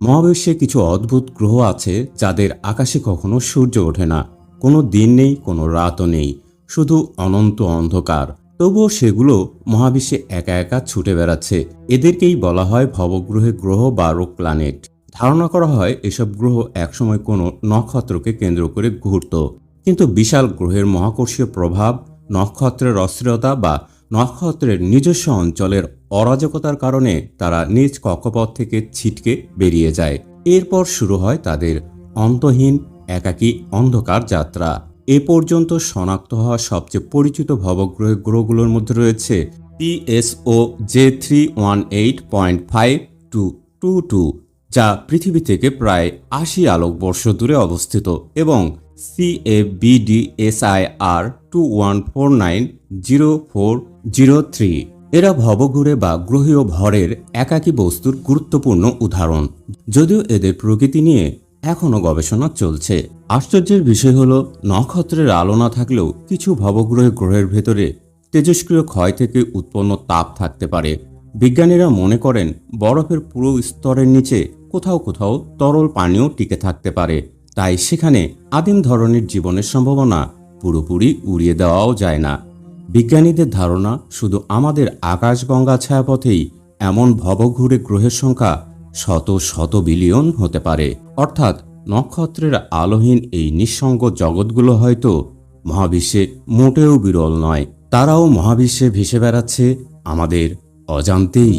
মহাবিশ্বে কিছু অদ্ভুত গ্রহ আছে যাদের আকাশে কখনো সূর্য ওঠে না, কোনো দিন নেই, কোনো রাতও নেই, শুধু অনন্ত অন্ধকার। তবুও সেগুলো মহাবিশ্বে একা একা ছুটে বেড়াচ্ছে। এদেরকেই বলা হয় ভবগ্রহে গ্রহ বা রোগ প্ল্যানেট। ধারণা করা হয় এসব গ্রহ একসময় কোনো নক্ষত্রকে কেন্দ্র করে ঘুরত, কিন্তু বিশাল গ্রহের মহাকর্ষীয় প্রভাব, নক্ষত্রের অস্থিরতা বা নক্ষত্রের নিজস্ব অঞ্চলের অরাজকতার কারণে তারা নিজ কক্ষপথ থেকে ছিটকে বেরিয়ে যায়। এরপর শুরু হয় তাদের অন্তহীন একাকী অন্ধকার যাত্রা। এ পর্যন্ত শনাক্ত হওয়া সবচেয়ে পরিচিত ভবগ্রহের গ্রহগুলোর মধ্যে রয়েছে PSO J318.5222, যা পৃথিবী থেকে প্রায় ৮০ আলোকবর্ষ দূরে অবস্থিত, এবং CABDSIR 21490403। এরা ভবঘুরে বা গ্রহীয় ভরের একাকী বস্তুর গুরুত্বপূর্ণ উদাহরণ, যদিও এদের প্রকৃতি নিয়ে এখনও গবেষণা চলছে। আশ্চর্যের বিষয় হলো, নক্ষত্রের আলো না থাকলেও কিছু গ্রহের ভেতরে তেজস্ক্রিয় ক্ষয় থেকে উৎপন্ন তাপ থাকতে পারে। বিজ্ঞানীরা মনে করেন বরফের পুরো স্তরের নিচে কোথাও কোথাও তরল পানিও টিকে থাকতে পারে, তাই সেখানে আদিম ধরনের জীবনের সম্ভাবনা পুরোপুরি উড়িয়ে দেওয়াও যায় না। বিজ্ঞানীদের ধারণা, শুধু আমাদের আকাশগঙ্গা ছায়াপথেই এমন ভবঘুরে গ্রহের সংখ্যা শত শত বিলিয়ন হতে পারে। অর্থাৎ নক্ষত্রের আলোহীন এই নিঃসঙ্গ জগৎগুলো হয়তো মহাবিশ্বে মোটেও বিরল নয়। তারাও মহাবিশ্বে ভেসে বেড়াচ্ছে আমাদের অজান্তেই।